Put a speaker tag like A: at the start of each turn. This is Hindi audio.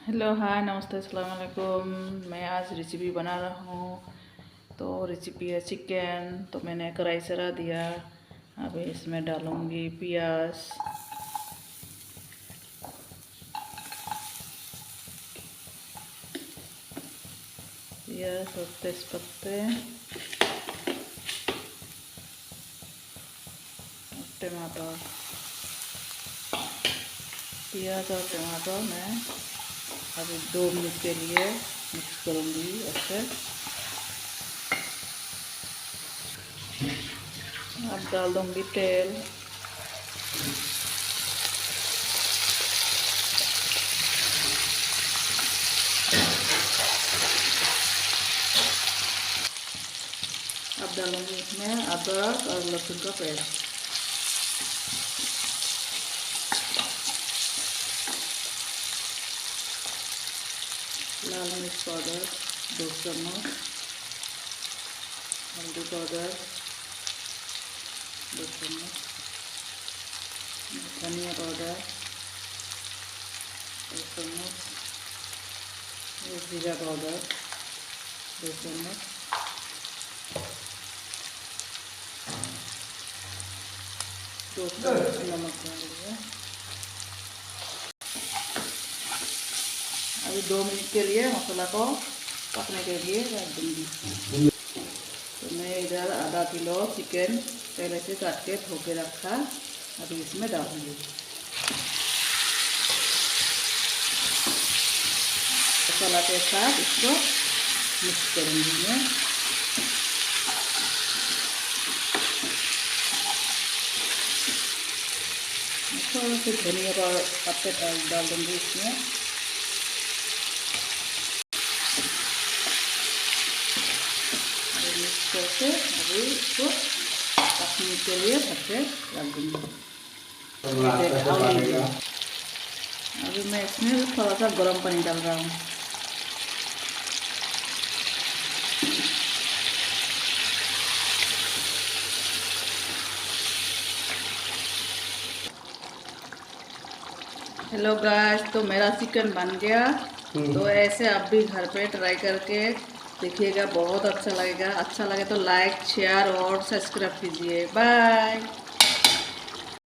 A: हेलो हाय नमस्ते अस्सलाम वालेकुम। मैं आज रेसिपी बना रहा हूँ। तो रेसिपी है चिकन। तो मैंने कढ़ाई चढ़ा दिया। अभी इसमें डालूँगी प्याज, और तेज़पत्ते और टमाटर। प्याज और टमाटर मैं अभी 2 मिनट के लिए मिक्स करूँगी अच्छे। अब डाल दूँगी तेल। अब डालूँगी इसमें अदरक और लहसुन का पेस्ट। लाल मिर्च पाउडर 2 चम्मच, हल्दी पाउडर 2 चम्मच, धनिया पाउडर 2 चम्मच, जीरा पाउडर 2 चम्मच, 2 चम्मच नमक डाल दिया। अभी 2 मिनट के लिए मसाला को पकने के लिए रख दूँगी। तो मैं इधर आधा किलो चिकन पहले से काट के धो के रखा, अभी इसमें डालूँगी। मसाला के साथ इसको मिक्स करूँगी मैं। थोड़ा सा धनिया का पत्ते डाल दूँगी इसमें। मिक्स करके अभी इसको पकने के लिए ढक के रख दूँगी। अभी मैं इसमें थोड़ा सा गर्म पानी डाल रहा हूँ। हेलो गाइस, तो मेरा चिकन बन गया। तो ऐसे आप भी घर पे ट्राई करके देखिएगा, बहुत अच्छा लगेगा। अच्छा लगे तो लाइक शेयर और सब्सक्राइब कीजिए। बाय।